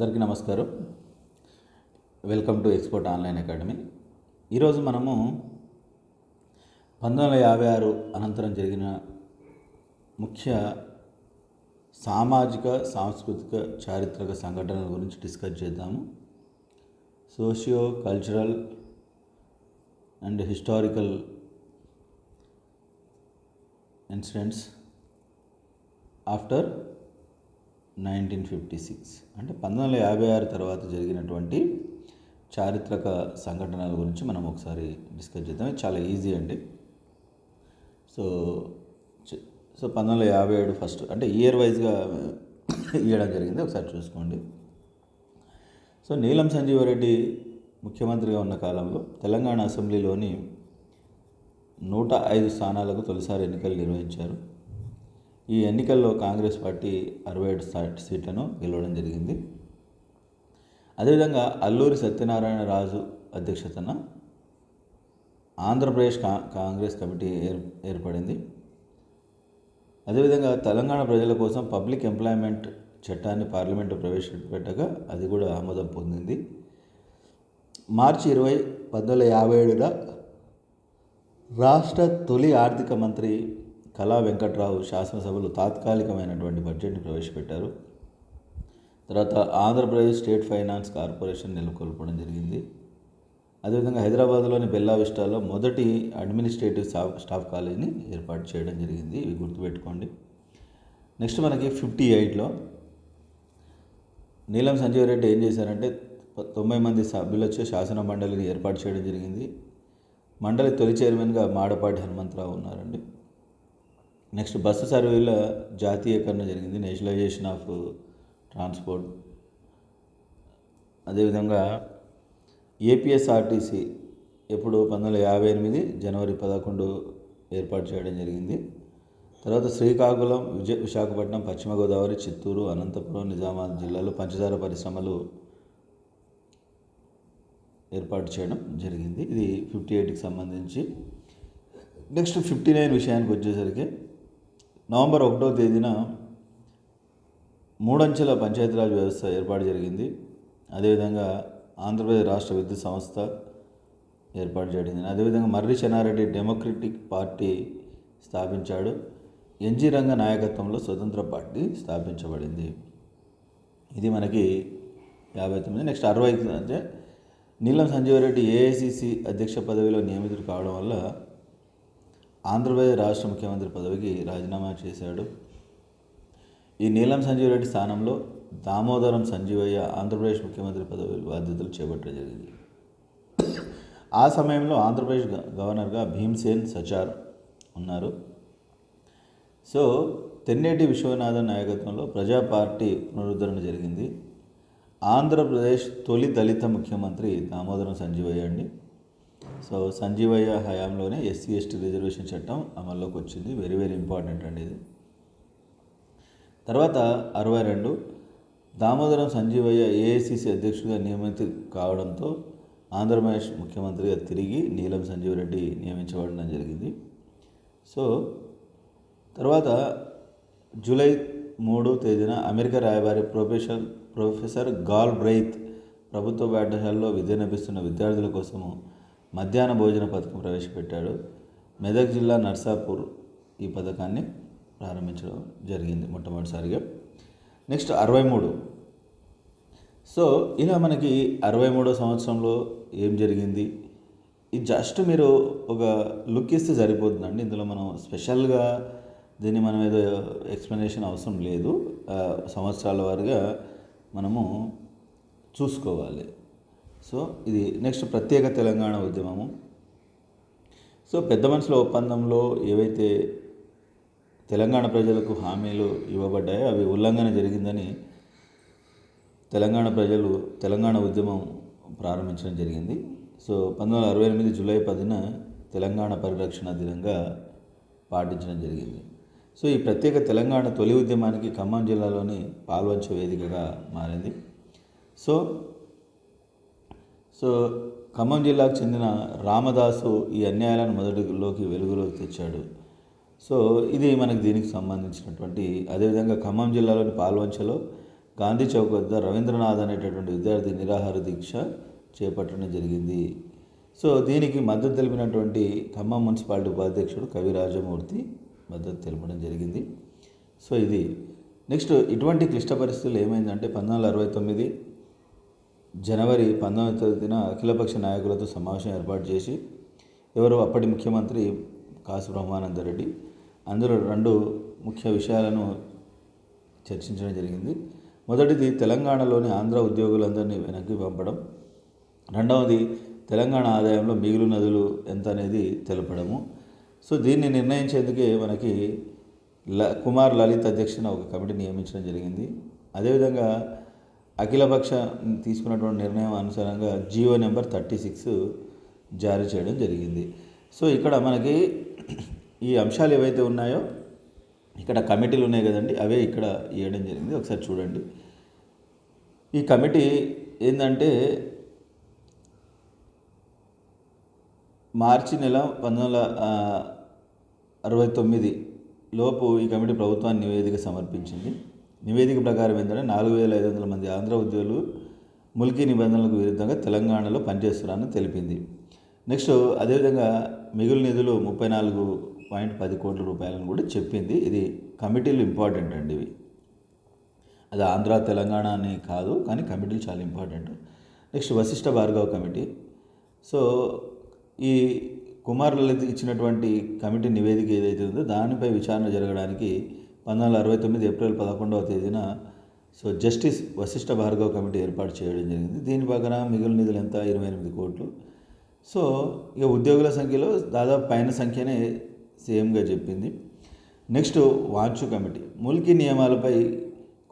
అందరికీ నమస్కారం. Welcome to export online academy. ఈరోజు మనము 1956 అనంతరం జరిగిన ముఖ్య సామాజిక, సాంస్కృతిక, చారిత్రక సంఘటనల గురించి డిస్కస్ చేద్దాము. Socio cultural and historical incidents after 1956 అంటే 1956 తర్వాత జరిగినటువంటి చారిత్రక సంఘటనల గురించి మనం ఒకసారి డిస్కస్ చేద్దాం. ఇది చాలా ఈజీ అండి. సో 1957 ఫస్ట్ అంటే ఇయర్ వైజ్గా ఇవ్వడం జరిగింది, ఒకసారి చూసుకోండి. సో నీలం సంజీవరెడ్డి ముఖ్యమంత్రిగా ఉన్న కాలంలో తెలంగాణ అసెంబ్లీలోని 105 స్థానాలకు తొలిసారి ఎన్నికలు నిర్వహించారు. ఈ ఎన్నికల్లో కాంగ్రెస్ పార్టీ 67 సీట్లను గెలవడం జరిగింది. అదేవిధంగా అల్లూరి సత్యనారాయణ రాజు అధ్యక్షతన ఆంధ్రప్రదేశ్ కాంగ్రెస్ కమిటీ ఏర్పడింది. అదేవిధంగా తెలంగాణ ప్రజల కోసం పబ్లిక్ ఎంప్లాయ్మెంట్ చట్టాన్ని పార్లమెంటు ప్రవేశపెట్టగా అది కూడా ఆమోదం పొందింది. మార్చి 20, 1957న రాష్ట్ర తొలి ఆర్థిక మంత్రి కళా వెంకట్రావు శాసనసభలో తాత్కాలికమైనటువంటి బడ్జెట్ని ప్రవేశపెట్టారు. తర్వాత ఆంధ్రప్రదేశ్ స్టేట్ ఫైనాన్స్ కార్పొరేషన్ నెలకొల్పడం జరిగింది. అదేవిధంగా హైదరాబాద్లోని బెల్లా విస్టాలో మొదటి అడ్మినిస్ట్రేటివ్ స్టాఫ్ కాలేజీని ఏర్పాటు చేయడం జరిగింది. ఇవి గుర్తుపెట్టుకోండి. నెక్స్ట్ మనకి 58లో నీలం సంజీవరెడ్డి ఏం చేశారంటే 90 మంది సభ్యులొచ్చే శాసన మండలిని ఏర్పాటు చేయడం జరిగింది. మండలి తొలి చైర్మన్గా మాడపాటి హనుమంతరావు ఉన్నారండి. నెక్స్ట్ బస్సు సర్వీల జాతీయకరణ జరిగింది, నేషనలైజేషన్ ఆఫ్ ట్రాన్స్పోర్ట్. అదేవిధంగా ఏపీఎస్ఆర్టీసీ ఎప్పుడు 1958 జనవరి 11 ఏర్పాటు చేయడం జరిగింది. తర్వాత శ్రీకాకుళం, విశాఖపట్నం, పశ్చిమ గోదావరి, చిత్తూరు, అనంతపురం, నిజామాబాద్ జిల్లాలో పంచదార పరిశ్రమలు ఏర్పాటు చేయడం జరిగింది. ఇది 58కి సంబంధించి. నెక్స్ట్ 59 విషయానికి వచ్చేసరికి నవంబర్ 1వ తేదీన 3 అంచెల పంచాయతీరాజ్ వ్యవస్థ ఏర్పాటు జరిగింది. అదేవిధంగా ఆంధ్రప్రదేశ్ రాష్ట్ర విద్యుత్ సంస్థ ఏర్పాటు చేయడం. అదేవిధంగా మర్రి చెన్నారెడ్డి డెమోక్రటిక్ పార్టీ స్థాపించాడు. ఎన్జి రంగ నాయకత్వంలో స్వతంత్ర పార్టీ స్థాపించబడింది. ఇది మనకి 59. నెక్స్ట్ 60 అంటే నీలం సంజీవరెడ్డి ఏఐసిసి అధ్యక్ష పదవిలో నియమితుడు కావడం వల్ల ఆంధ్రప్రదేశ్ రాష్ట్ర ముఖ్యమంత్రి పదవికి రాజీనామా చేశాడు. ఈ నీలం సంజీవరెడ్డి స్థానంలో దామోదరం సంజీవయ్య ఆంధ్రప్రదేశ్ ముఖ్యమంత్రి పదవి బాధ్యతలు చేపట్టడం జరిగింది. ఆ సమయంలో ఆంధ్రప్రదేశ్ గవర్నర్గా భీమ్సేన్ సచార్ ఉన్నారు. సో తెన్నేటి విశ్వనాథన్ నాయకత్వంలో ప్రజా పార్టీ పునరుద్ధరణ జరిగింది. ఆంధ్రప్రదేశ్ తొలి దళిత ముఖ్యమంత్రి దామోదరం సంజీవయ్య అండి. సో సంజీవయ్య హయాంలోనే SC/ST రిజర్వేషన్ చట్టం అమల్లోకి వచ్చింది. వెరీ వెరీ ఇంపార్టెంట్ అండి ఇది. తర్వాత 62 దామోదరం సంజీవయ్య ఏఐసిసి అధ్యక్షుడిగా నియమితుడు కావడంతో ఆంధ్రప్రదేశ్ ముఖ్యమంత్రిగా తిరిగి నీలం సంజీవరెడ్డి నియమించబడడం జరిగింది. సో తర్వాత జూలై 3వ తేదీన అమెరికా రాయబారి ప్రొఫెసర్ గాల్ బ్రైత్ ప్రభుత్వ పాఠశాలలో విద్యనభ్యసిస్తున్న విద్యార్థుల కోసము మధ్యాహ్న భోజన పథకం ప్రవేశపెట్టాడు. మెదక్ జిల్లా నర్సాపూర్ ఈ పథకాన్ని ప్రారంభించడం జరిగింది మొట్టమొదటిసారిగా. నెక్స్ట్ 63. సో ఇలా మనకి 63వ సంవత్సరంలో ఏం జరిగింది ఇది జస్ట్ మీరు ఒక లుక్ ఇస్తే సరిపోతుందండి. ఇందులో మనం స్పెషల్గా దీన్ని మనం ఏదో ఎక్స్ప్లెనేషన్ అవసరం లేదు. సంవత్సరాల వారుగా మనము చూసుకోవాలి. సో ఇది నెక్స్ట్ ప్రత్యేక తెలంగాణ ఉద్యమము. సో పెద్ద మనుషుల ఒప్పందంలో ఏవైతే తెలంగాణ ప్రజలకు హామీలు ఇవ్వబడ్డాయో అవి ఉల్లంఘన జరిగిందని తెలంగాణ ప్రజలు తెలంగాణ ఉద్యమం ప్రారంభించడం జరిగింది. సో 1968 జూలై 10న తెలంగాణ పరిరక్షణ దినంగా పాటించడం జరిగింది. సో ఈ ప్రత్యేక తెలంగాణ తొలి ఉద్యమానికి ఖమ్మం జిల్లాలోని పాల్వంచ వేదికగా మారింది. సో ఖమ్మం జిల్లాకు చెందిన రామదాసు ఈ అన్యాయాలను మొదటిలోకి వెలుగులోకి తెచ్చాడు. సో ఇది మనకి దీనికి సంబంధించినటువంటి. అదేవిధంగా ఖమ్మం జిల్లాలోని పాల్వంచలో గాంధీ చౌక్ వద్ద రవీంద్రనాథ్ అనేటటువంటి విద్యార్థి నిరాహార దీక్ష చేపట్టడం జరిగింది. సో దీనికి మద్దతు తెలిపినటువంటి ఖమ్మం మున్సిపాలిటీ ఉపాధ్యక్షుడు కవి రాజమూర్తి మద్దతు తెలపడం జరిగింది. సో ఇది నెక్స్ట్ ఇటువంటి క్లిష్ట పరిస్థితులు ఏమైందంటే 1969 జనవరి 19న అఖిలపక్ష నాయకులతో సమావేశం ఏర్పాటు చేసి ఎవరు అప్పటి ముఖ్యమంత్రి కాసు బ్రహ్మానందరెడ్డి అందులో 2 ముఖ్య విషయాలను చర్చించడం జరిగింది. మొదటిది తెలంగాణలోని ఆంధ్ర ఉద్యోగులందరినీ వెనక్కి పంపడం, రెండవది తెలంగాణ ఆదాయంలో మిగులు నదులు ఎంత అనేది తెలపడము. సో దీన్ని నిర్ణయించేందుకే మనకి కుమార్ లలిత్ అధ్యక్షతన ఒక కమిటీ నియమించడం జరిగింది. అదేవిధంగా అఖిలపక్ష తీసుకున్నటువంటి నిర్ణయం అనుసారంగా జీవో నెంబర్ 36 జారీ చేయడం జరిగింది. సో ఇక్కడ మనకి ఈ అంశాలు ఏవైతే ఉన్నాయో ఇక్కడ కమిటీలు ఉన్నాయి కదండి, అవే ఇక్కడ ఇవ్వడం జరిగింది. ఒకసారి చూడండి. ఈ కమిటీ ఏంటంటే మార్చి నెల 1969 లోపు ఈ కమిటీ ప్రభుత్వాన్ని నివేదిక సమర్పించింది. నివేదిక ప్రకారం ఏంటంటే 4500 మంది ఆంధ్ర ఉద్యోగులు ముల్కీ నిబంధనలకు విరుద్ధంగా తెలంగాణలో పనిచేస్తున్నారని తెలిపింది. నెక్స్ట్ అదేవిధంగా మిగులు నిధులు 34.10 కోట్ల రూపాయలను కూడా చెప్పింది. ఇది కమిటీలు ఇంపార్టెంట్ అండి. ఇవి అది ఆంధ్ర తెలంగాణ అని కాదు, కానీ కమిటీలు చాలా important. Next Vashishtha Bhargav committee. So ఈ కుమార్ లలిత్ ఇచ్చినటువంటి కమిటీ నివేదిక ఏదైతే ఉందో దానిపై విచారణ జరగడానికి 1969 ఏప్రిల్ 11వ తేదీన so justice Vashishtha Bhargav committee ఏర్పాటు చేయడం జరిగింది. దీని ప్రకారం మిగులు నిధులు ఎంత 28 కోట్లు. సో ఇక ఉద్యోగుల సంఖ్యలో దాదాపు పైన సంఖ్యనే సేమ్గా చెప్పింది. Next Wanchoo committee. ముల్కీ నియమాలపై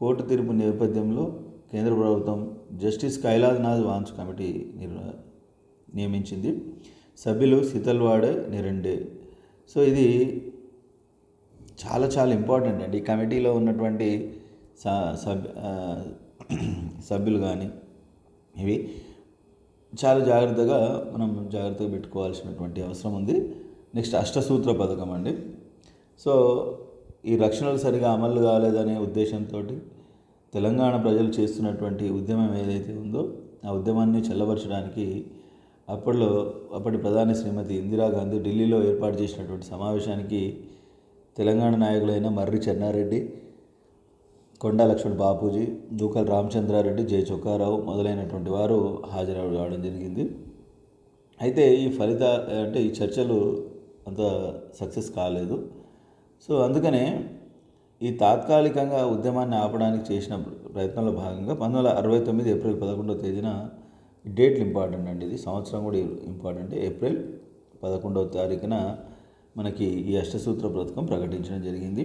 కోర్టు తీర్పు నేపథ్యంలో కేంద్ర ప్రభుత్వం జస్టిస్ కైలాసనాథ్ వాంచు కమిటీ నియమించింది. సభ్యులు శీతల్వాడే నిరండే. సో ఇది చాలా చాలా ఇంపార్టెంట్ అండి. ఈ కమిటీలో ఉన్నటువంటి సభ్యులు కానీ ఇవి చాలా మనం జాగ్రత్తగా పెట్టుకోవాల్సినటువంటి అవసరం ఉంది. నెక్స్ట్ అష్టసూత్ర పథకం అండి. సో ఈ రక్షణలు సరిగా అమలు కాలేదనే ఉద్దేశంతో తెలంగాణ ప్రజలు చేస్తున్నటువంటి ఉద్యమం ఏదైతే ఉందో ఆ ఉద్యమాన్ని చల్లబరచడానికి అప్పటి ప్రధాని శ్రీమతి ఇందిరాగాంధీ ఢిల్లీలో ఏర్పాటు చేసినటువంటి సమావేశానికి తెలంగాణ నాయకులైన మర్రి చెన్నారెడ్డి, కొండా లక్ష్మణ్ బాపూజీ, దూకల్ రామచంద్రారెడ్డి, జె చొక్కారావు మొదలైనటువంటి వారు హాజరు కావడం జరిగింది. అయితే ఈ చర్చలు అంత సక్సెస్ కాలేదు. సో అందుకనే ఈ తాత్కాలికంగా ఉద్యమాన్ని ఆపడానికి చేసిన ప్రయత్నంలో భాగంగా 1969 ఏప్రిల్ 11వ తేదీన డేట్లు ఇంపార్టెంట్ అండి. ఇది సంవత్సరం కూడా ఇంపార్టెంట్. ఏప్రిల్ 11వ తారీఖున మనకి ఈ అష్టసూత్ర పథకం ప్రకటించడం జరిగింది.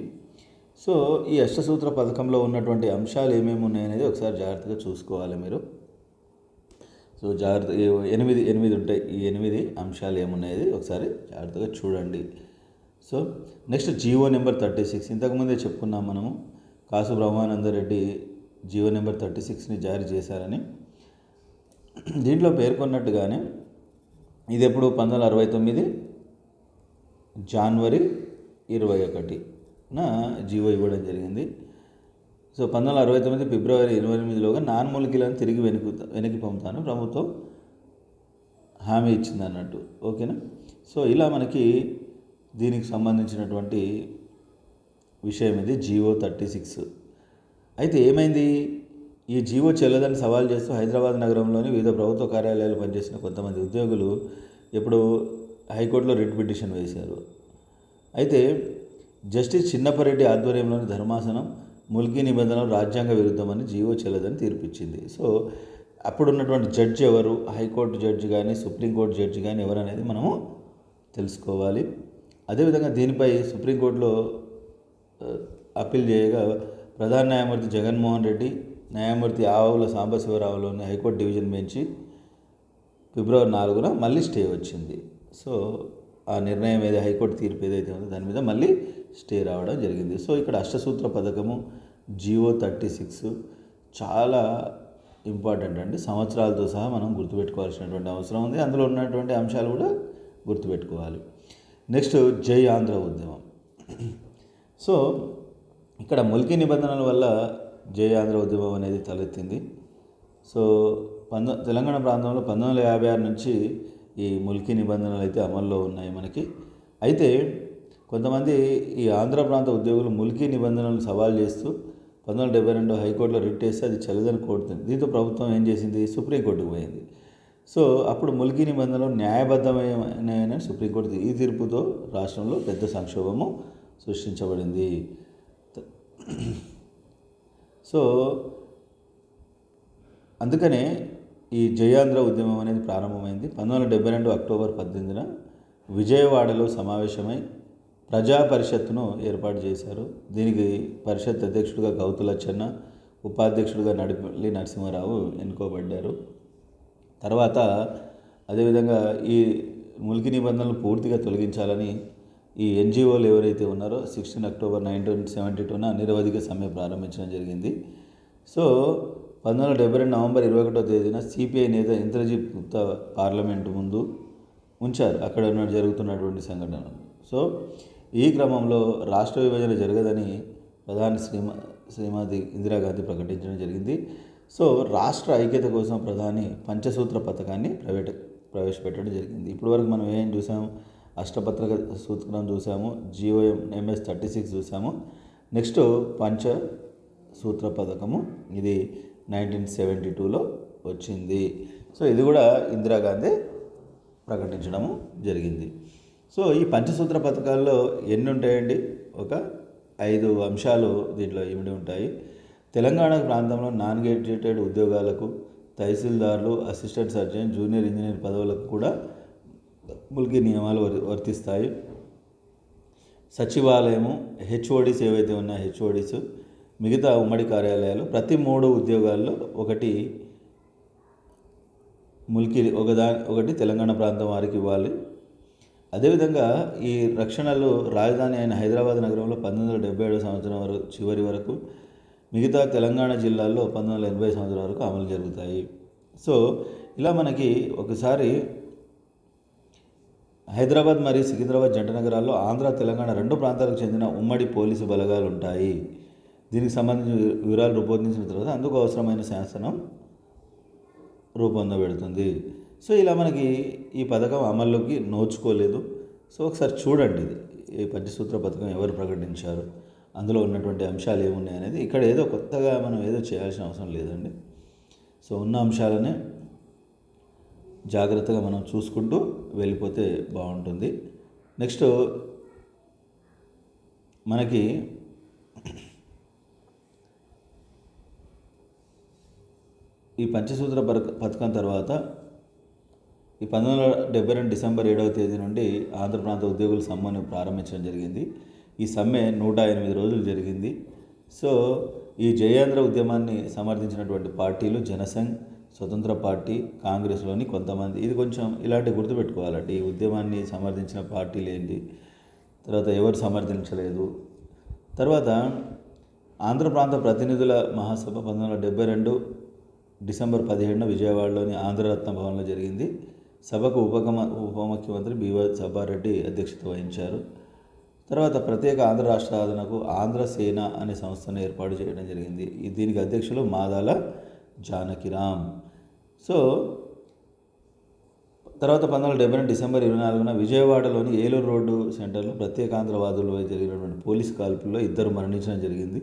సో ఈ అష్టసూత్ర పథకంలో ఉన్నటువంటి అంశాలు ఏమేమి ఉన్నాయనేది ఒకసారి జాగ్రత్తగా చూసుకోవాలి మీరు. సో జాగ్రత్త 8 ఉంటాయి. ఈ 8 అంశాలు ఏమున్నాయి ఒకసారి జాగ్రత్తగా చూడండి. సో నెక్స్ట్ జీవో నెంబర్ 36 ఇంతకుముందే చెప్పుకున్నాం మనము. కాసు బ్రహ్మానందరెడ్డి జీవో నెంబర్ 36ని జారీ చేశారని. దీంట్లో పేర్కొన్నట్టుగానే ఇది ఎప్పుడు 1969 జనవరి 21న జీవో ఇవ్వడం జరిగింది. సో 1969 ఫిబ్రవరి 28లోగా నాన్ముల్కీలను తిరిగి వెనక్కి పంపుతాను ప్రభుత్వం హామీ ఇచ్చింది అన్నట్టు. ఓకేనా. సో ఇలా మనకి దీనికి సంబంధించినటువంటి విషయం ఇది జీవో 36. అయితే ఏమైంది, ఈ జీవో చెల్లదని సవాల్ చేస్తూ హైదరాబాద్ నగరంలోని వివిధ ప్రభుత్వ కార్యాలయాలు పనిచేసిన కొంతమంది ఉద్యోగులు ఇప్పుడు హైకోర్టులో రిట్ పిటిషన్ వేశారు. అయితే జస్టిస్ చిన్నపరెడ్డి ఆధ్వర్యంలోని ధర్మాసనం ముల్కీ నిబంధనలు రాజ్యాంగ విరుద్ధమని జీవో చెల్లదని తీర్పిచ్చింది. సో అప్పుడున్నటువంటి జడ్జి ఎవరు, హైకోర్టు జడ్జి కానీ సుప్రీంకోర్టు జడ్జి కానీ ఎవరనేది మనము తెలుసుకోవాలి. అదేవిధంగా దీనిపై సుప్రీంకోర్టులో అప్పీల్ చేయగా ప్రధాన న్యాయమూర్తి జగన్మోహన్ రెడ్డి, న్యాయమూర్తి ఆవుల సాంబశివరావులోని హైకోర్టు డివిజన్ బెంచి ఫిబ్రవరి 4న మళ్ళీ స్టే వచ్చింది. సో ఆ నిర్ణయం హైకోర్టు తీర్పు ఏదైతే ఉందో దాని మీద మళ్ళీ స్టే రావడం జరిగింది. సో ఇక్కడ అష్టసూత్ర పథకము జీవో 36 చాలా ఇంపార్టెంట్ అండి. సంవత్సరాలతో సహా మనం గుర్తుపెట్టుకోవాల్సినటువంటి అవసరం ఉంది. అందులో ఉన్నటువంటి అంశాలు కూడా గుర్తుపెట్టుకోవాలి. నెక్స్ట్ జై ఆంధ్ర ఉద్యమం. సో ఇక్కడ ముల్కీ నిబంధనల వల్ల జై ఆంధ్ర ఉద్యమం అనేది తలెత్తింది. సో తెలంగాణ ప్రాంతంలో 1956 నుంచి ఈ ముల్కీ నిబంధనలు అయితే అమల్లో ఉన్నాయి మనకి. అయితే కొంతమంది ఈ ఆంధ్ర ప్రాంత ఉద్యోగులు ముల్కీ నిబంధనలను సవాల్ చేస్తూ 1972 హైకోర్టులో రిట్ వేస్తే అది చెల్లదని కోరుతుంది. దీంతో ప్రభుత్వం ఏం చేసింది, సుప్రీంకోర్టుకు పోయింది. సో అప్పుడు ముల్కీ నిబంధనలు న్యాయబద్ధమైన సుప్రీంకోర్టు ఈ తీర్పుతో రాష్ట్రంలో పెద్ద సంక్షోభము సృష్టించబడింది. సో అందుకనే ఈ జయాంధ్ర ఉద్యమం అనేది ప్రారంభమైంది. 1972 అక్టోబర్ 18న విజయవాడలో సమావేశమై ప్రజా పరిషత్తును ఏర్పాటు చేశారు. దీనికి పరిషత్ అధ్యక్షుడిగా గౌతులచ్చన్న, ఉపాధ్యక్షుడిగా నడిపల్లి నరసింహారావు ఎన్నుకోబడ్డారు. తర్వాత అదేవిధంగా ఈ ముల్కీ నిబంధనలు పూర్తిగా తొలగించాలని ఈ ఎన్జిఓలు ఎవరైతే ఉన్నారో 16 అక్టోబర్ 1972న నిరవధిక సమ్మె ప్రారంభించడం జరిగింది. సో 1972 నవంబర్ 21వ తేదీన సిపిఐ నేత ఇంద్రజిత్ గుప్తా పార్లమెంటు ముందు ఉంచారు అక్కడ జరుగుతున్నటువంటి సంఘటనలు. సో ఈ క్రమంలో రాష్ట్ర విభజన జరగదని ప్రధాని శ్రీమతి ఇందిరాగాంధీ ప్రకటించడం జరిగింది. సో రాష్ట్ర ఐక్యత కోసం ప్రధాని పంచసూత్ర పథకాన్ని ప్రవేశపెట్టడం జరిగింది. ఇప్పటివరకు మనం ఏం చూసాము, అష్టపత్రక సూత్రం చూసాము, GOM-MS 36 చూసాము. నెక్స్ట్ పంచసూత్ర పథకము, ఇది 1972లో వచ్చింది. సో ఇది కూడా ఇందిరాగాంధీ ప్రకటించడము జరిగింది. సో ఈ పంచసూత్ర పథకాల్లో ఎన్ని ఉంటాయండి, ఒక 5 అంశాలు దీంట్లో ఇమిడి ఉంటాయి. తెలంగాణ ప్రాంతంలో నాన్ గ్రాడ్యుయేటెడ్ ఉద్యోగాలకు తహసీల్దార్లు, అసిస్టెంట్ సర్జన్, జూనియర్ ఇంజనీర్ పదవులకు కూడా ముల్కీ నియమాలు వర్తిస్తాయి. సచివాలయము, HODs ఏవైతే ఉన్నాయో HODs, మిగతా ఉమ్మడి కార్యాలయాలు ప్రతి 3 ఉద్యోగాల్లో ఒకటి ముల్కీ ఒకటి తెలంగాణ ప్రాంతం వారికి ఇవ్వాలి. అదేవిధంగా ఈ రక్షణలు రాజధాని అయిన హైదరాబాద్ నగరంలో 1977 సంవత్సరం చివరి వరకు, మిగతా తెలంగాణ జిల్లాల్లో 1980 సంవత్సరం వరకు అమలు జరుగుతాయి. సో ఇలా మనకి ఒకసారి హైదరాబాద్ మరియు సికింద్రాబాద్ జంట నగరాల్లో ఆంధ్ర తెలంగాణ 2 ప్రాంతాలకు చెందిన ఉమ్మడి పోలీసు బలగాలు ఉంటాయి. దీనికి సంబంధించిన వివరాలు రూపొందించిన తర్వాత అందుకు అవసరమైన శాసనం రూపొందబెడుతుంది. సో ఇలా మనకి ఈ పథకం అమల్లోకి నోచుకోలేదు. సో ఒకసారి చూడండి, ఇది ఈ పంచసూత్ర పథకం ఎవరు ప్రకటించారు, అందులో ఉన్నటువంటి అంశాలు ఏమున్నాయి అనేది. ఇక్కడ ఏదో కొత్తగా మనం ఏదో చేయాల్సిన అవసరం లేదండి. సో ఉన్న అంశాలనే జాగ్రత్తగా మనం చూసుకుంటూ వెళ్ళిపోతే బాగుంటుంది. నెక్స్ట్ మనకి ఈ పంచసూత్ర పథకం తర్వాత ఈ 1972 డిసెంబర్ 7వ తేదీ నుండి ఆంధ్ర ప్రాంత ఉద్యోగుల సమ్మెను ప్రారంభించడం జరిగింది. ఈ సమ్మె 108 రోజులు జరిగింది. సో ఈ జయాంధ్ర ఉద్యమాన్ని సమర్థించినటువంటి పార్టీలు జనసంఘ్, స్వతంత్ర పార్టీ, కాంగ్రెస్లోని కొంతమంది. ఇది కొంచెం ఇలాంటి గుర్తుపెట్టుకోవాలండి. ఈ ఉద్యమాన్ని సమర్థించిన పార్టీలు ఏంటి, తర్వాత ఎవరు సమర్థించలేదు. తర్వాత ఆంధ్ర ప్రాంత ప్రతినిధుల మహాసభ 1972 డిసెంబర్ 17న విజయవాడలోని ఆంధ్రరత్న భవన్లో జరిగింది. సభకు ఉప ముఖ్యమంత్రి B.Y. సబ్బారెడ్డి అధ్యక్షత వహించారు. తర్వాత ప్రత్యేక ఆంధ్ర రాష్ట్ర సాధనకు ఆంధ్ర సేన అనే సంస్థను ఏర్పాటు చేయడం జరిగింది. దీనికి అధ్యక్షులు మాదాల జానకిరామ్. సో తర్వాత 1972 డిసెంబర్ 24న విజయవాడలోని ఏలూరు రోడ్డు సెంటర్లో ప్రత్యేకాంధ్రవాదులు జరిగినటువంటి పోలీసు కాల్పుల్లో 2 మరణించడం జరిగింది.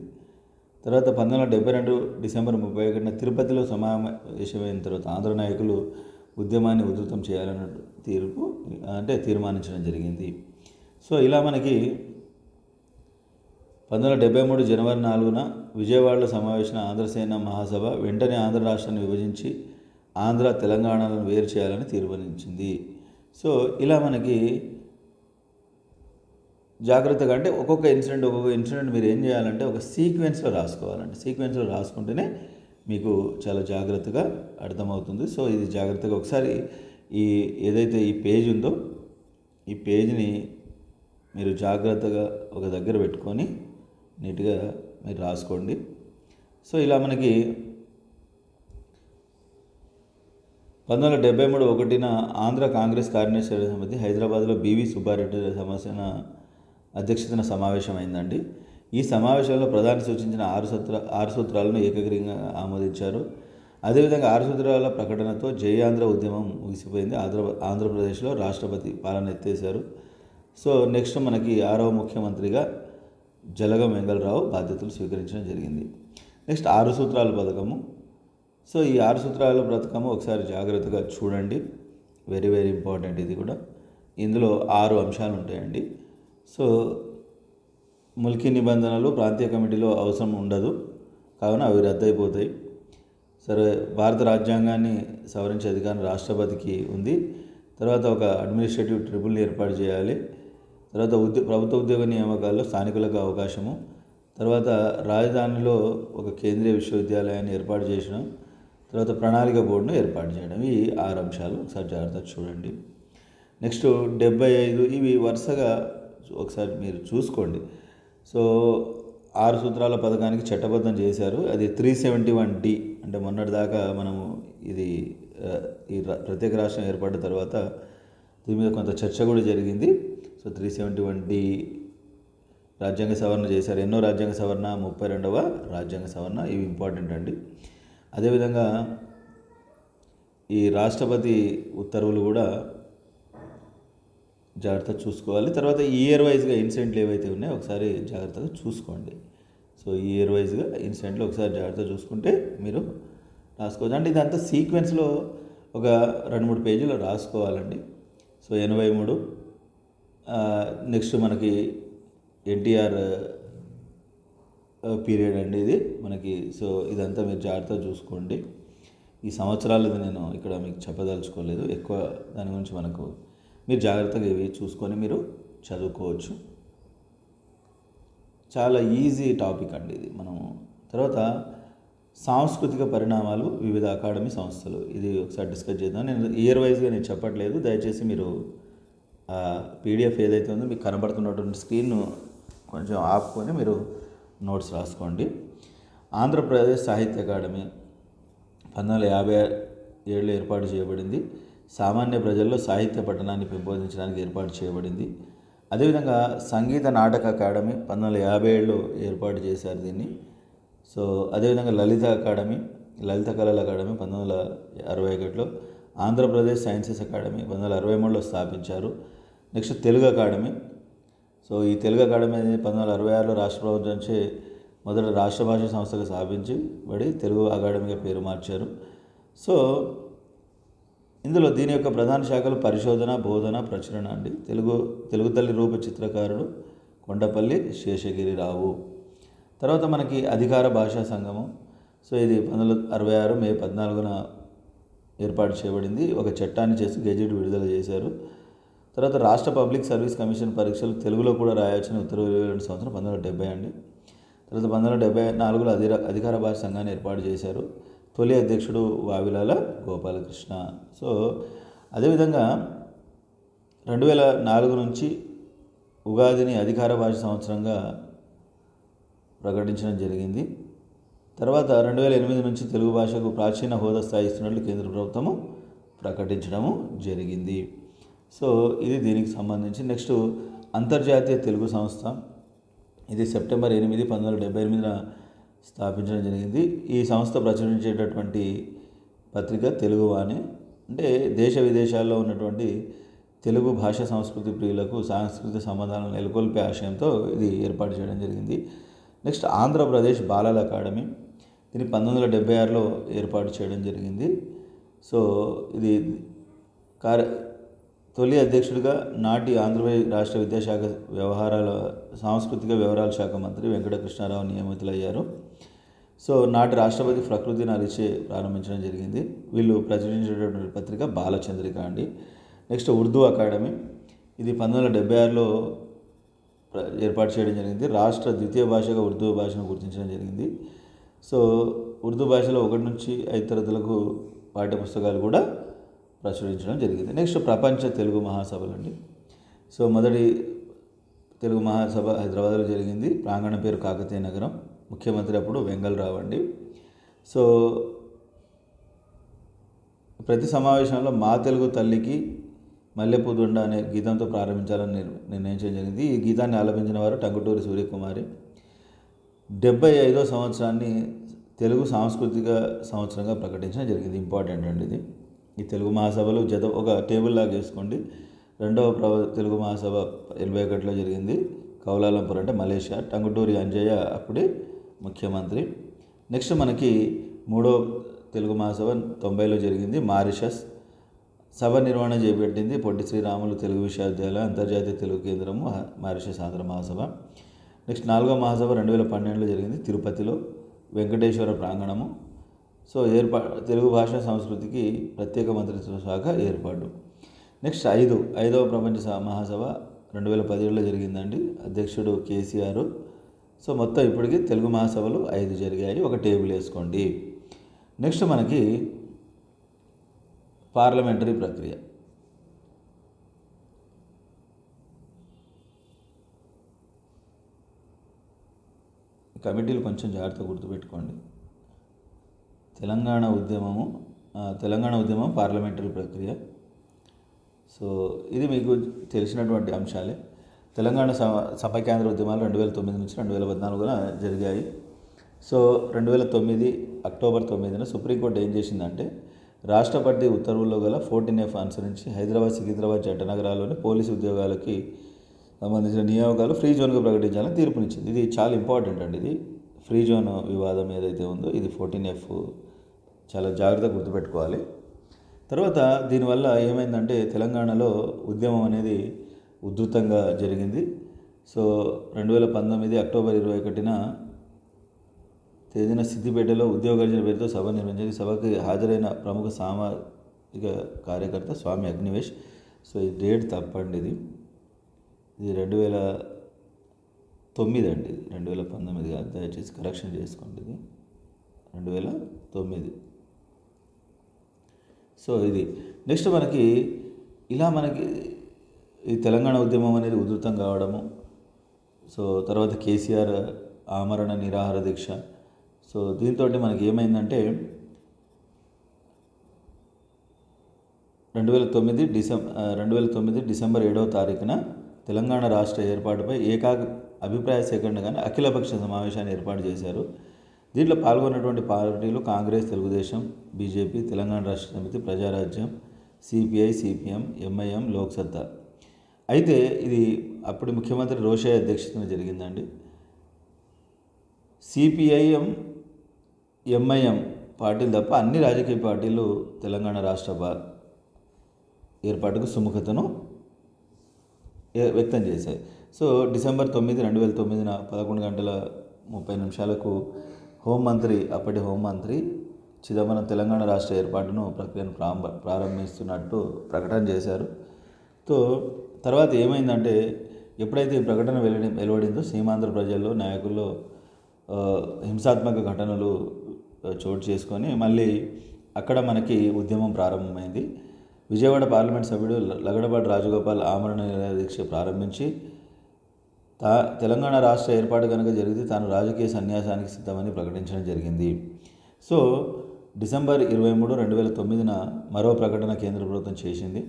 తర్వాత 1972 డిసెంబర్ 31న తిరుపతిలో సమావేశమైన తర్వాత ఆంధ్ర నాయకులు ఉద్యమాన్ని ఉధృతం చేయాలన్న తీర్మానించడం జరిగింది. సో ఇలా మనకి 1973 జనవరి 4న విజయవాడలో సమావేశమైన ఆంధ్రసేన మహాసభ వెంటనే ఆంధ్ర రాష్ట్రాన్ని విభజించి ఆంధ్ర తెలంగాణలను వేరు చేయాలని తీర్మానించింది. సో ఇలా మనకి జాగ్రత్తగా, అంటే ఒక్కొక్క ఇన్సిడెంట్ మీరు ఏం చేయాలంటే ఒక సీక్వెన్స్లో రాసుకోవాలండి. సీక్వెన్స్లో రాసుకుంటేనే మీకు చాలా జాగ్రత్తగా అర్థమవుతుంది. సో ఇది జాగ్రత్తగా ఒకసారి ఏదైతే ఈ పేజ్ ఉందో ఈ పేజ్ని మీరు జాగ్రత్తగా ఒక దగ్గర పెట్టుకొని నీట్గా మీరు రాసుకోండి. సో ఇలా మనకి 1973 ఆంధ్ర కాంగ్రెస్ కార్యనిర్వహణ సమితి హైదరాబాద్లో B.V. సుబ్బారెడ్డి అధ్యక్షతన సమావేశం అయిందండి. ఈ సమావేశంలో ప్రధాని సూచించిన ఆరు సూత్రాలను ఏకగ్రీవంగా ఆమోదించారు. అదేవిధంగా 6 సూత్రాల ప్రకటనతో జై ఆంధ్ర ఉద్యమం ముగిసిపోయింది. ఆంధ్రప్రదేశ్లో రాష్ట్రపతి పాలన ఎత్తేసారు. సో నెక్స్ట్ మనకి 6వ ముఖ్యమంత్రిగా జలగం వెంగళరావు బాధ్యతలు స్వీకరించడం జరిగింది. నెక్స్ట్ 6 సూత్రాల పథకము. సో ఈ 6 సూత్రాల పథకము ఒకసారి జాగ్రత్తగా చూడండి. వెరీ వెరీ ఇంపార్టెంట్ ఇది కూడా. ఇందులో 6 అంశాలు ఉంటాయండి. సో ముల్కీ నిబంధనలు ప్రాంతీయ కమిటీలో అవసరం ఉండదు, కావున అవి రద్దయిపోతాయి. సరే, భారత రాజ్యాంగాన్ని సవరించే అధికారం రాష్ట్రపతికి ఉంది. తర్వాత ఒక అడ్మినిస్ట్రేటివ్ ట్రిబ్యునల్ ఏర్పాటు చేయాలి. తర్వాత ప్రభుత్వ ఉద్యోగ నియామకాల్లో స్థానికులకు అవకాశము. తర్వాత రాజధానిలో ఒక కేంద్రీయ విశ్వవిద్యాలయాన్ని ఏర్పాటు చేయడం. తర్వాత ప్రణాళిక బోర్డును ఏర్పాటు చేయడం. ఈ 6 అంశాలు ఒకసారి జాగ్రత్తగా చూడండి. నెక్స్ట్ 75 ఇవి వరుసగా ఒకసారి మీరు చూసుకోండి. సో 6 సూత్రాల పథకానికి చట్టబద్ధం చేశారు. అది 371D అంటే మొన్నటిదాకా మనము ఇది ఈ ప్రత్యేక రాష్ట్రం ఏర్పడిన తర్వాత దీని మీద కొంత చర్చ కూడా జరిగింది. సో 371D రాజ్యాంగ సవరణ చేశారు. ఎన్నో రాజ్యాంగ సవరణ? 32వ రాజ్యాంగ సవరణ. ఇవి ఇంపార్టెంట్ అండి. అదేవిధంగా ఈ రాష్ట్రపతి ఉత్తర్వులు కూడా జాగ్రత్తగా చూసుకోవాలి. తర్వాత ఇయర్ వైజ్గా ఇన్సిడెంట్లు ఏవైతే ఉన్నాయో ఒకసారి జాగ్రత్తగా చూసుకోండి. సో ఇయర్ వైజ్గా ఇన్సిడెంట్లు ఒకసారి జాగ్రత్తగా చూసుకుంటే మీరు రాసుకోవచ్చు. అంటే ఇదంతా సీక్వెన్స్లో ఒక 2-3 పేజీలు రాసుకోవాలండి. సో 83 నెక్స్ట్ మనకి ఎన్టీఆర్ పీరియడ్ అండి ఇది మనకి. సో ఇదంతా మీరు జాగ్రత్తగా చూసుకోండి. ఈ సంవత్సరాలది నేను ఇక్కడ మీకు చెప్పదలుచుకోలేదు, ఎక్కువ దాని గురించి మనకు మీరు జాగ్రత్తగా ఇవి చూసుకొని మీరు చదువుకోవచ్చు. చాలా ఈజీ టాపిక్ అండి ఇది. మనము తర్వాత సాంస్కృతిక పరిణామాలు వివిధ అకాడమీ సంస్థలు, ఇది ఒకసారి డిస్కస్ చేద్దాం. నేను ఇయర్ వైజ్గా నేను చెప్పట్లేదు, దయచేసి మీరు పీడిఎఫ్ ఏదైతే ఉందో మీకు కనబడుతున్నటువంటి స్క్రీన్ను కొంచెం ఆపుకొని మీరు నోట్స్ రాసుకోండి. ఆంధ్రప్రదేశ్ సాహిత్య అకాడమీ 1957లో ఏర్పాటు చేయబడింది. సామాన్య ప్రజల్లో సాహిత్య పఠనాన్ని పెంపొందించడానికి ఏర్పాటు చేయబడింది. అదేవిధంగా సంగీత నాటక అకాడమీ 1957లో ఏర్పాటు చేశారు దీన్ని. సో అదేవిధంగా లలిత కళల అకాడమీ 1961లో, ఆంధ్రప్రదేశ్ సైన్సెస్ అకాడమీ 1963లో స్థాపించారు. Next Telugu academy. సో ఈ తెలుగు అకాడమీ అనేది 1966లో రాష్ట్ర ప్రభుత్వంచే మొదట రాష్ట్ర భాషా సంస్థగా స్థాపించబడి తెలుగు అకాడమీగా పేరు మార్చారు. సో ఇందులో దీని యొక్క ప్రధాన శాఖలు పరిశోధన, బోధన, ప్రచురణ అండి. తెలుగు తల్లి రూప చిత్రకారుడు కొండపల్లి శేషగిరిరావు. తర్వాత మనకి అధికార భాషా సంఘము. సో ఇది 1966 మే 14న ఏర్పాటు చేయబడింది. ఒక చట్టాన్ని చేసి గెజెట్ విడుదల చేశారు. తర్వాత రాష్ట్ర పబ్లిక్ సర్వీస్ కమిషన్ పరీక్షలు తెలుగులో కూడా రాయవచ్చని ఉత్తర్వులు 22 సంవత్సరం 1970 అండి. తర్వాత 1974లో అధికార భాష సంఘాన్ని ఏర్పాటు చేశారు. తొలి అధ్యక్షుడు వావిలాల గోపాలకృష్ణ. సో అదేవిధంగా 2004 నుంచి ఉగాదిని అధికార భాష సంవత్సరంగా ప్రకటించడం జరిగింది. తర్వాత 2008 నుంచి తెలుగు భాషకు ప్రాచీన హోదా స్థాయిస్తున్నట్లు కేంద్ర ప్రభుత్వము ప్రకటించడము జరిగింది. సో ఇది దీనికి సంబంధించి. నెక్స్ట్ అంతర్జాతీయ తెలుగు సంస్థ, ఇది సెప్టెంబర్ 8, 1978న స్థాపించడం జరిగింది. ఈ సంస్థ ప్రచురించేటటువంటి పత్రిక తెలుగువాణి. అంటే దేశ విదేశాల్లో ఉన్నటువంటి తెలుగు భాష సంస్కృతి ప్రియులకు సాంస్కృతిక సంబంధాలను నెలకొల్పే ఆశయంతో ఇది ఏర్పాటు చేయడం జరిగింది. నెక్స్ట్ ఆంధ్రప్రదేశ్ బాలల అకాడమీ, దీన్ని 1976లో ఏర్పాటు చేయడం జరిగింది. సో ఇది తొలి అధ్యక్షుడిగా నాటి ఆంధ్రప్రదేశ్ రాష్ట్ర విద్యాశాఖ సాంస్కృతిక వ్యవహారాల శాఖ మంత్రి వెంకట కృష్ణారావు నియమితులయ్యారు. సో నాటి రాష్ట్రపతి ప్రకృతి నరిచే ప్రారంభించడం జరిగింది. వీళ్ళు ప్రచురించేటటువంటి పత్రిక బాలచంద్రిక అండి. నెక్స్ట్ ఉర్దూ అకాడమీ, ఇది 1976లో ఏర్పాటు చేయడం జరిగింది. రాష్ట్ర ద్వితీయ భాషగా ఉర్దూ భాషను గుర్తించడం జరిగింది. సో ఉర్దూ భాషలో 1 నుంచి 5 తరగతులకు పాఠ్యపుస్తకాలు కూడా ప్రచురించడం జరిగింది. నెక్స్ట్ ప్రపంచ తెలుగు మహాసభలు అండి. సో మొదటి తెలుగు మహాసభ హైదరాబాద్లో జరిగింది. ప్రాంగణం పేరు కాకతీయ నగరం. ముఖ్యమంత్రి అప్పుడు వెంగళరావు అండి. సో ప్రతి సమావేశంలో మా తెలుగు తల్లికి మల్లెపూదొండ అనే గీతంతో ప్రారంభించాలని నిర్ణయించడం జరిగింది. ఈ గీతాన్ని ఆలపించిన వారు టంగుటూరి సూర్యకుమారి. 75వ సంవత్సరాన్ని తెలుగు సాంస్కృతిక సంవత్సరంగా ప్రకటించడం జరిగింది. ఇంపార్టెంట్ అండి ఇది. ఈ తెలుగు మహాసభలు ఒక టేబుల్ లాగా వేసుకోండి. రెండవ తెలుగు మహాసభ 81లో జరిగింది. కౌలాలంపూర్ అంటే మలేషియా. టంగుటూరి అంజయ్య అప్పుడే ముఖ్యమంత్రి. నెక్స్ట్ మనకి మూడో తెలుగు మహాసభ 90లో జరిగింది, మారిషస్. సభ నిర్వహణ చేపట్టింది పొట్టి శ్రీరాములు తెలుగు విశ్వవిద్యాలయం, అంతర్జాతీయ తెలుగు కేంద్రము, మారిషస్ ఆంధ్ర మహాసభ. నెక్స్ట్ 4వ మహాసభ 2012లో జరిగింది తిరుపతిలో, వెంకటేశ్వర ప్రాంగణము. సో తెలుగు భాష సంస్కృతికి ప్రత్యేక మంత్రిత్వ శాఖ ఏర్పాటు. నెక్స్ట్ 5వ ప్రపంచ మహాసభ 2017లో జరిగిందండి. అధ్యక్షుడు కేసీఆర్. సో మొత్తం ఇప్పటికి తెలుగు మహాసభలు 5 జరిగాయి. ఒక టేబుల్ వేసుకోండి. నెక్స్ట్ మనకి పార్లమెంటరీ ప్రక్రియ. కమిటీలు కొంచెం జాగ్రత్తగా గుర్తుపెట్టుకోండి. తెలంగాణ ఉద్యమం పార్లమెంటరీ ప్రక్రియ. సో ఇది మీకు తెలిసినటువంటి అంశాలే. తెలంగాణ సమైక్యాంధ్ర ఉద్యమాలు 2009 నుంచి 2014 జరిగాయి. సో 2009 అక్టోబర్ 9న సుప్రీంకోర్టు ఏం చేసిందంటే, రాష్ట్రపతి ఉత్తర్వుల్లో గల 14F అనుసరించి హైదరాబాద్, సికింద్రాబాద్ జంట నగరాల్లోని పోలీసు ఉద్యోగాలకి సంబంధించిన నియామకాలు ఫ్రీ జోన్గా ప్రకటించాలని తీర్పునిచ్చింది. ఇది చాలా ఇంపార్టెంట్ అండి. ఇది ఫ్రీ జోన్ వివాదం ఏదైతే ఉందో ఇది 14F చాలా జాగ్రత్తగా గుర్తుపెట్టుకోవాలి. తర్వాత దీనివల్ల ఏమైందంటే తెలంగాణలో ఉద్యమం అనేది ఉధృతంగా జరిగింది. సో 2019 అక్టోబర్ 21న తేదీన సిద్దిపేటలో ఉద్యోగార్జన పేరుతో సభ నిర్వహించింది. సభకి హాజరైన ప్రముఖ సామాజిక కార్యకర్త స్వామి అగ్నివేష్. సో ఈ డేట్ తప్పండి. ఇది 2009 అండి. 2019 కాదు, దయచేసి కరెక్షన్ చేసుకోండి. ఇది 2009. సో ఇది నెక్స్ట్ మనకి ఈ తెలంగాణ ఉద్యమం అనేది ఉధృతం కావడము. సో తర్వాత కేసీఆర్ ఆమరణ నిరాహార దీక్ష. సో దీంతో మనకి ఏమైందంటే 2009 డిసెంబర్ 7వ తారీఖున తెలంగాణ రాష్ట్ర ఏర్పాటుపై అభిప్రాయ సేకరణగానే అఖిలపక్ష సమావేశాన్ని ఏర్పాటు చేశారు. దీంట్లో పాల్గొన్నటువంటి పార్టీలు Congress, Telugu Desam, BJP, Telangana Rashtra Samithi, Prajarajyam, CPI, CPM, MIM, Loksatta. అయితే ఇది అప్పుడు ముఖ్యమంత్రి రోషయ్య అధ్యక్షతన జరిగిందండి. సిపిఐఎం, ఎంఐఎం పార్టీలు తప్ప అన్ని రాజకీయ పార్టీలు తెలంగాణ రాష్ట్ర ఏర్పాటుకు సుముఖతను వ్యక్తం చేశాయి. సో డిసెంబర్ 9, 2009న 11:30 అప్పటి హోంమంత్రి చిదంబరం తెలంగాణ రాష్ట్ర ఏర్పాటును ప్రక్రియను ప్రారంభిస్తున్నట్టు ప్రకటన చేశారు. తర్వాత ఏమైందంటే, ఎప్పుడైతే ఈ ప్రకటన వెలువడిందో సీమాంధ్ర ప్రజల్లో, నాయకుల్లో హింసాత్మక ఘటనలు చోటు చేసుకొని మళ్ళీ అక్కడ మనకి ఉద్యమం ప్రారంభమైంది. విజయవాడ పార్లమెంట్ సభ్యుడు లగడపాటి రాజగోపాల్ ఆమరణ నిరాహార దీక్ష ప్రారంభించి తెలంగాణ రాష్ట్ర ఏర్పాటు కనుక జరిగితే తాను రాజకీయ సన్యాసానికి సిద్ధమని ప్రకటించడం జరిగింది. సో డిసెంబర్ 23, 2009న మరో ప్రకటన కేంద్ర ప్రభుత్వం చేసింది.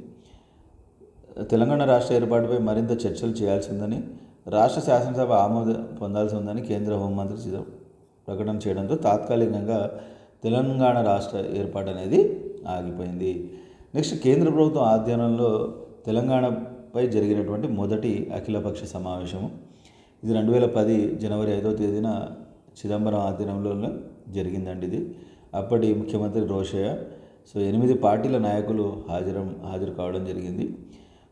తెలంగాణ రాష్ట్ర ఏర్పాటుపై మరింత చర్చలు చేయాల్సి ఉందని, రాష్ట్ర శాసనసభ ఆమోదం పొందాల్సి ఉందని కేంద్ర హోంమంత్రి ప్రకటన చేయడంతో తాత్కాలికంగా తెలంగాణ రాష్ట్ర ఏర్పాటు అనేది ఆగిపోయింది. నెక్స్ట్ కేంద్ర ప్రభుత్వం ఆధ్వర్యంలో తెలంగాణపై జరిగినటువంటి మొదటి అఖిలపక్ష సమావేశము. ఇది 2010 జనవరి 5వ తేదీన చిదంబరం ఆధ్వర్యంలో జరిగిందండి. ఇది అప్పటి ముఖ్యమంత్రి రోషయ్య. సో 8 పార్టీల నాయకులు హాజరు కావడం జరిగింది.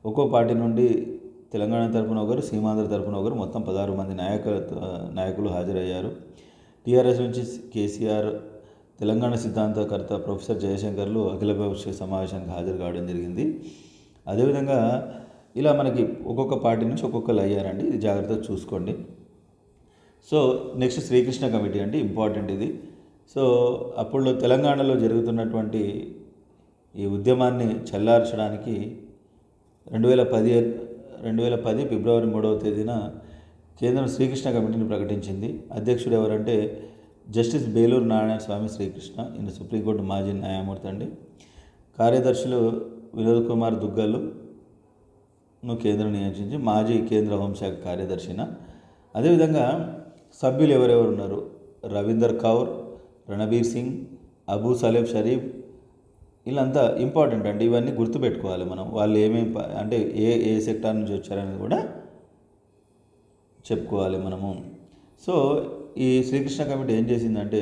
ఒక్కో పార్టీ నుండి తెలంగాణ తరపున ఒకరు, సీమాంధ్ర తరపున ఒకరు, మొత్తం 16 మంది నాయకులు హాజరయ్యారు. టీఆర్ఎస్ నుంచి కేసీఆర్, తెలంగాణ సిద్ధాంతకర్త ప్రొఫెసర్ జయశంకర్లు అఖిలపక్ష సమావేశానికి హాజరు కావడం జరిగింది. అదేవిధంగా ఇలా మనకి ఒక్కొక్క పార్టీ నుంచి ఒక్కొక్కరు అయ్యారండి. ఇది జాగ్రత్తగా చూసుకోండి. సో నెక్స్ట్ శ్రీకృష్ణ కమిటీ అండి, ఇంపార్టెంట్ ఇది. సో అప్పుడు తెలంగాణలో జరుగుతున్నటువంటి ఈ ఉద్యమాన్ని చల్లార్చడానికి 2010 ఫిబ్రవరి 3వ తేదీన కేంద్రం శ్రీకృష్ణ కమిటీని ప్రకటించింది. అధ్యక్షుడు ఎవరంటే జస్టిస్ బేలూరు నారాయణ స్వామి శ్రీకృష్ణ. ఈయన సుప్రీంకోర్టు మాజీ న్యాయమూర్తి అండి. కార్యదర్శులు వినోద్ కుమార్ దుగ్గలును కేంద్రం నియమించి మాజీ కేంద్ర హోంశాఖ కార్యదర్శిన. అదేవిధంగా సభ్యులు ఎవరెవరు ఉన్నారు? రవీందర్ కౌర్, రణబీర్ సింగ్, అబూ సలేం షరీఫ్, వీళ్ళంతా ఇంపార్టెంట్ అండి. ఇవన్నీ గుర్తుపెట్టుకోవాలి మనం. వాళ్ళు ఏమేమి అంటే ఏ ఏ సెక్టార్ నుంచి వచ్చారనేది కూడా చెప్పుకోవాలి మనము. సో ఈ శ్రీకృష్ణ కమిటీ ఏం చేసిందంటే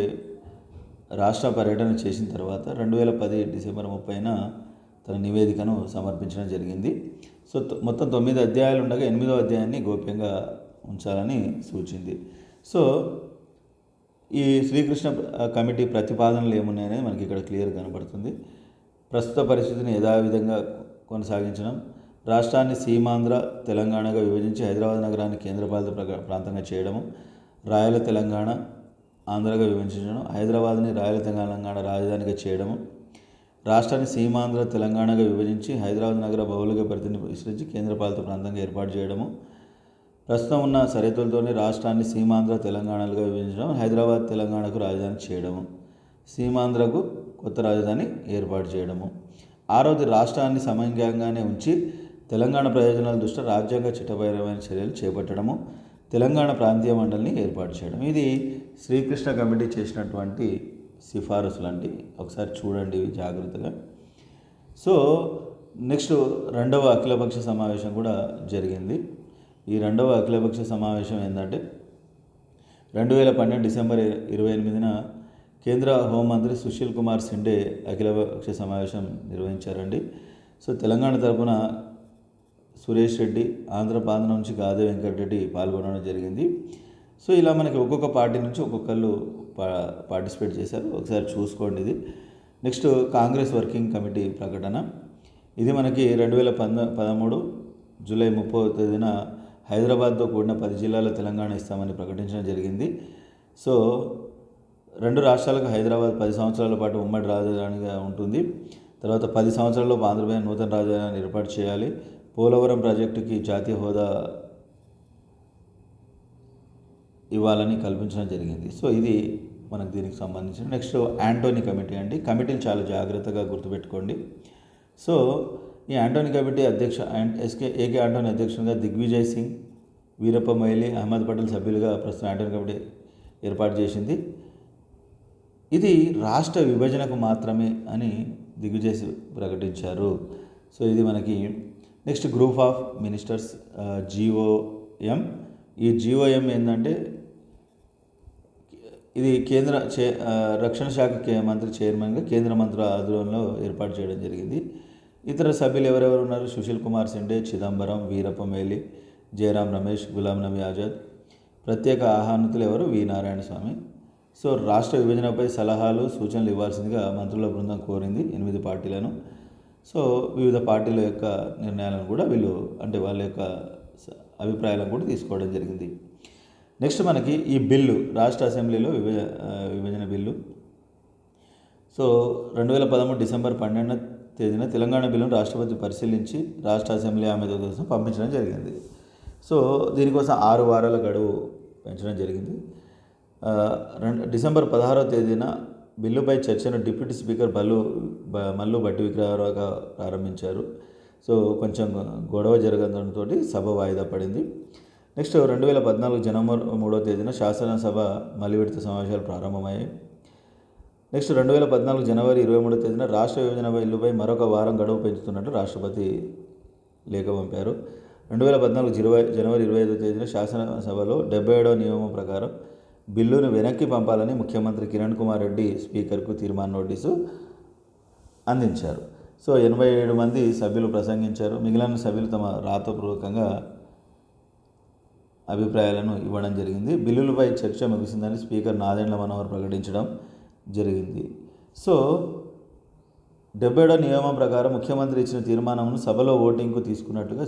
రాష్ట్ర పర్యటన చేసిన తర్వాత 2010 డిసెంబర్ 30న తన నివేదికను సమర్పించడం జరిగింది. సో మొత్తం 9 అధ్యాయాలు ఉండగా 8వ అధ్యాయాన్ని గోప్యంగా ఉంచాలని సూచింది. సో ఈ శ్రీకృష్ణ కమిటీ ప్రతిపాదనలు ఏమున్నాయనేది మనకి ఇక్కడ క్లియర్ కనబడుతుంది. ప్రస్తుత పరిస్థితిని యథావిధంగా కొనసాగించడం, రాష్ట్రాన్ని సీమాంధ్ర తెలంగాణగా విభజించి హైదరాబాద్ నగరాన్ని కేంద్రపాలిత ప్రాంతంగా చేయడము, రాయల తెలంగాణ ఆంధ్రగా విభజించడం, హైదరాబాద్ని రాయల తెలంగాణ రాజధానిగా చేయడము, రాష్ట్రాన్ని సీమాంధ్ర తెలంగాణగా విభజించి హైదరాబాద్ నగర భౌగోళిక పరిధిని విస్తరించి కేంద్రపాలిత ప్రాంతంగా ఏర్పాటు చేయడము, ప్రస్తుతం ఉన్న సరిహద్దులతోనే రాష్ట్రాన్ని సీమాంధ్ర తెలంగాణలుగా విభజించడం, హైదరాబాద్ తెలంగాణకు రాజధాని చేయడము, సీమాంధ్రకు కొత్త రాజధాని ఏర్పాటు చేయడము, ఆరోది రాష్ట్రాన్ని సమయంగానే ఉంచి తెలంగాణ ప్రయోజనాల దృష్ట్యా రాజ్యాంగ చట్టపరమైన చర్యలు చేపట్టడము, తెలంగాణ ప్రాంతీయ మండలిని ఏర్పాటు చేయడం. ఇది శ్రీకృష్ణ కమిటీ చేసినటువంటి సిఫారసులు అండి. ఒకసారి చూడండి ఇవి జాగ్రత్తగా. సో నెక్స్ట్ 2వ అఖిలపక్ష సమావేశం కూడా జరిగింది. ఈ 2వ అఖిలపక్ష సమావేశం ఏంటంటే 2012 డిసెంబర్ 28న కేంద్ర హోంమంత్రి సుశీల్ కుమార్ సిండే అఖిలపక్ష సమావేశం నిర్వహించారండి. సో తెలంగాణ తరఫున సురేష్ రెడ్డి, ఆంధ్రప్రదేశ్ నుంచి గాదే వెంకటరెడ్డి పాల్గొనడం జరిగింది. సో ఇలా మనకి ఒక్కొక్క పార్టీ నుంచి ఒక్కొక్కళ్ళు పార్టిసిపేట్ చేశారు. ఒకసారి చూసుకోండి ఇది. నెక్స్ట్ కాంగ్రెస్ వర్కింగ్ కమిటీ ప్రకటన. ఇది మనకి 2013 జూలై 30వ తేదీన హైదరాబాద్తో కూడిన 10 జిల్లాల తెలంగాణ ఇస్తామని ప్రకటించడం జరిగింది. సో 2 రాష్ట్రాలకు హైదరాబాద్ 10 సంవత్సరాల పాటు ఉమ్మడి రాజధానిగా ఉంటుంది. తర్వాత 10 సంవత్సరాల్లో ఆంధ్రప్రదేశ్ నూతన రాజధానిని ఏర్పాటు చేయాలి. పోలవరం ప్రాజెక్టుకి జాతీయ హోదా ఇవ్వాలని కల్పించడం జరిగింది. సో ఇది మనకు దీనికి సంబంధించిన. నెక్స్ట్ యాంటోనీ కమిటీ అండి. కమిటీలు చాలా జాగ్రత్తగా గుర్తుపెట్టుకోండి. సో ఈ యాంటోనీ కమిటీ అధ్యక్ష ఏకే యాంటోనీ అధ్యక్షునిగా దిగ్విజయ్ సింగ్, వీరప్ప మొయిలీ, అహ్మద్ పటేల్ సభ్యులుగా ప్రస్తుతం యాంటోనీ కమిటీ ఏర్పాటు చేసింది. ఇది రాష్ట్ర విభజనకు మాత్రమే అని దిగ్విజయ్ ప్రకటించారు. సో ఇది మనకి next group of ministers GOM. ఈ GOM ఏంటంటే ఇది కేంద్ర రక్షణ శాఖ మంత్రి చైర్మన్గా కేంద్ర మంత్రుల ఆధ్వర్యంలో ఏర్పాటు చేయడం జరిగింది. ఇతర సభ్యులు ఎవరెవరు ఉన్నారు? సుశీల్ కుమార్ సిండే, చిదంబరం, వీరప్ప మొయిలీ, జయరాం రమేష్, గులాం నబీ ఆజాద్. ప్రత్యేక ఆహ్వానితులు ఎవరు? వి నారాయణ స్వామి. సో రాష్ట్ర విభజనపై సలహాలు సూచనలు ఇవ్వాల్సిందిగా మంత్రుల బృందం కోరింది 8 పార్టీలను. సో వివిధ పార్టీల యొక్క నిర్ణయాలను కూడా వీళ్ళు అంటే వాళ్ళ యొక్క అభిప్రాయాలను కూడా తీసుకోవడం జరిగింది. నెక్స్ట్ మనకి ఈ బిల్లు రాష్ట్ర అసెంబ్లీలో విభజన బిల్లు. సో 2013 డిసెంబర్ 12వ తేదీన తెలంగాణ బిల్లును రాష్ట్రపతి పరిశీలించి రాష్ట్ర అసెంబ్లీ ఆమోదం కోసం పంపించడం జరిగింది. సో దీనికోసం 6 వారాల గడువు పెంచడం జరిగింది. డిసెంబర్ 16వ తేదీన బిల్లుపై చర్చను డిప్యూటీ స్పీకర్ మల్లు భట్టి విక్రమార్క ప్రారంభించారు. సో కొంచెం గొడవ జరగడంతో సభ వాయిదా పడింది. నెక్స్ట్ 2014 జనవరి 3వ తేదీన శాసనసభ మళ్లీ విడత సమావేశాలు ప్రారంభమయ్యాయి. నెక్స్ట్ 2014 జనవరి 23వ తేదీన రాష్ట్ర విభజన బిల్లుపై మరొక వారం గడువు పెంచుతున్నట్టు రాష్ట్రపతి లేఖ పంపారు. 2014 జనవరి 25వ తేదీన శాసనసభలో 77వ నియమం ప్రకారం బిల్లును వెనక్కి పంపాలని ముఖ్యమంత్రి కిరణ్ కుమార్ రెడ్డి స్పీకర్కు తీర్మాన నోటీసు అందించారు. సో 87 మంది సభ్యులు ప్రసంగించారు. మిగిలిన సభ్యులు తమ రాతపూర్వకంగా అభిప్రాయాలను ఇవ్వడం జరిగింది. బిల్లులపై చర్చ ముగిసిందని స్పీకర్ నాదెండ్ల మనోహర్ ప్రకటించడం జరిగింది. సో 77వ నియమం ప్రకారం ముఖ్యమంత్రి ఇచ్చిన తీర్మానంను సభలో ఓటింగ్కు తీసుకున్నట్టుగా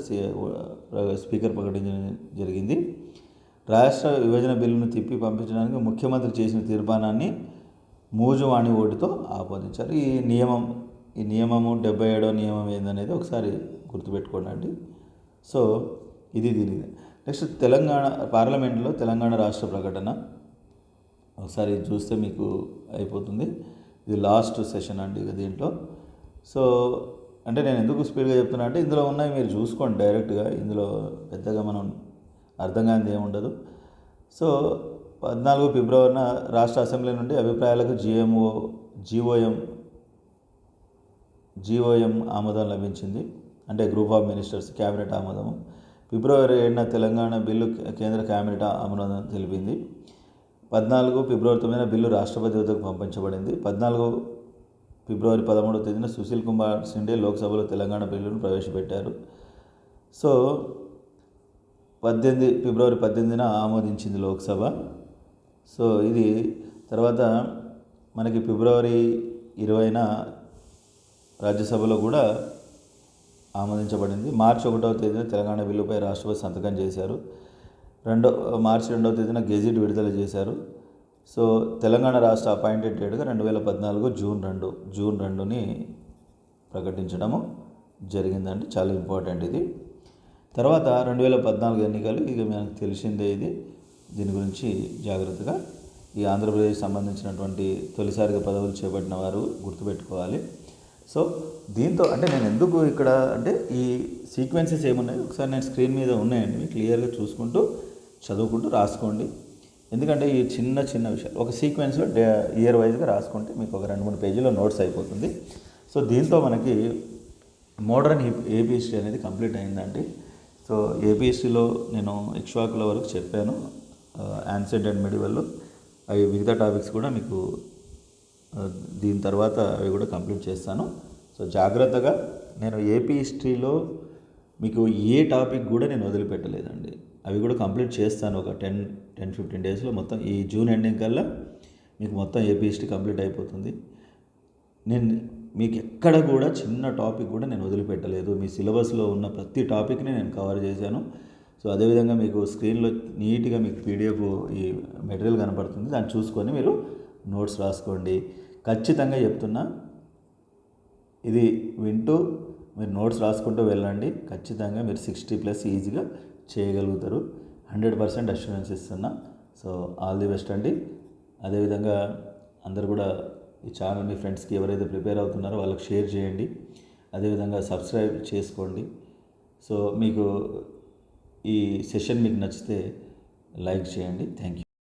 స్పీకర్ ప్రకటించడం జరిగింది. రాష్ట్ర విభజన బిల్లును తిప్పి పంపించడానికి ముఖ్యమంత్రి చేసిన తీర్మానాన్ని మూజువాణి ఓటుతో ఆమోదించారు. ఈ నియమము 77వ నియమం ఏందనేది ఒకసారి గుర్తుపెట్టుకోండి. సో ఇది దీనిది. నెక్స్ట్ తెలంగాణ పార్లమెంట్లో తెలంగాణ రాష్ట్ర ప్రకటన ఒకసారి చూస్తే మీకు అయిపోతుంది. ఇది లాస్ట్ సెషన్ అండి దీంట్లో. సో అంటే నేను ఎందుకు స్పీడ్గా చెప్తున్నా అంటే ఇందులో ఉన్నాయి మీరు చూసుకోండి డైరెక్ట్గా. ఇందులో పెద్దగా మనం అర్థం కానిది ఏముండదు. సో 14 ఫిబ్రవరిన రాష్ట్ర అసెంబ్లీ నుండి అభిప్రాయాలకు జీఓఎం ఆమోదం లభించింది. అంటే గ్రూప్ ఆఫ్ మినిస్టర్స్ క్యాబినెట్ ఆమోదము. ఫిబ్రవరి 7న తెలంగాణ బిల్లు కేంద్ర క్యాబినెట్ ఆమోదం తెలిపింది. 14 ఫిబ్రవరి 9న బిల్లు రాష్ట్రపతి వద్దకు పంపించబడింది. 14 ఫిబ్రవరి 13వ తేదీన సుశీల్ కుమార్ సిండే లోక్సభలో తెలంగాణ బిల్లును ప్రవేశపెట్టారు. సో ఫిబ్రవరి 18న ఆమోదించింది లోక్సభ. సో ఇది తర్వాత మనకి ఫిబ్రవరి 20న రాజ్యసభలో కూడా ఆమోదించబడింది. మార్చి 1వ తేదీన తెలంగాణ బిల్లుపై రాష్ట్రపతి సంతకం చేశారు. మార్చి 2వ తేదీన గెజిట్ విడుదల చేశారు. సో తెలంగాణ రాష్ట్ర అపాయింటెడ్ డేట్గా 2014 జూన్ 2ని ప్రకటించడము జరిగిందండి. చాలా ఇంపార్టెంట్ ఇది. తర్వాత 2014 ఎన్నికలు ఇక మనకు తెలిసిందే. దీని గురించి జాగ్రత్తగా ఈ ఆంధ్రప్రదేశ్ సంబంధించినటువంటి తొలిసారిగా పదవులు చేపట్టిన వారు గుర్తుపెట్టుకోవాలి. సో దీంతో అంటే నేను ఎందుకు ఇక్కడ అంటే ఈ సీక్వెన్సెస్ ఏమున్నాయి ఒకసారి నేను స్క్రీన్ మీద ఉన్నాయండి, మీకు క్లియర్గా చూసుకుంటూ చదువుకుంటూ రాసుకోండి. ఎందుకంటే ఈ చిన్న విషయాలు ఒక సీక్వెన్స్లో ఇయర్ వైజ్గా రాసుకుంటే మీకు ఒక 2-3 పేజీలో నోట్స్ అయిపోతుంది. సో దీంతో మనకి మోడర్న్ ఏపీ హిస్టరీ అనేది కంప్లీట్ అయిందండి. సో ఏపీ హిస్టరీలో నేను ఇక్ష్వాకుల వరకు చెప్పాను, యాన్సెంట్ అండ్ మిడివల్. అవి మిగతా టాపిక్స్ కూడా మీకు దీని తర్వాత అవి కూడా కంప్లీట్ చేస్తాను. సో జాగ్రత్తగా నేను ఏపీ హిస్టరీలో మీకు ఏ టాపిక్ కూడా నేను వదిలిపెట్టలేదండి. అవి కూడా కంప్లీట్ చేస్తాను ఒక 10-15 డేస్లో. మొత్తం ఈ జూన్ ఎండింగ్ కల్లా మీకు మొత్తం ఏపీ హిస్టరీ కంప్లీట్ అయిపోతుంది. నేను మీకు ఎక్కడ కూడా చిన్న టాపిక్ కూడా నేను వదిలిపెట్టలేదు. మీ సిలబస్లో ఉన్న ప్రతి టాపిక్ని నేను కవర్ చేశాను. సో అదేవిధంగా మీకు స్క్రీన్లో నీట్గా మీకు పీడిఎఫ్ ఈ మెటీరియల్ కనపడుతుంది, దాన్ని చూసుకొని మీరు నోట్స్ రాసుకోండి. ఖచ్చితంగా చెప్తున్నా, ఇది వింటూ మీరు నోట్స్ రాసుకుంటూ వెళ్ళండి. ఖచ్చితంగా మీరు 60+ ఈజీగా చేయగలుగుతారు. 100% అష్యూరెన్స్ ఇస్తున్నా. సో ఆల్ ది బెస్ట్ అండి. అదేవిధంగా అందరు కూడా ఈ ఛానల్ మీ ఫ్రెండ్స్కి ఎవరైతే ప్రిపేర్ అవుతున్నారో వాళ్ళకి షేర్ చేయండి. అదేవిధంగా సబ్స్క్రైబ్ చేసుకోండి. సో మీకు ఈ సెషన్ మీకు నచ్చితే లైక్ చేయండి. Thank you.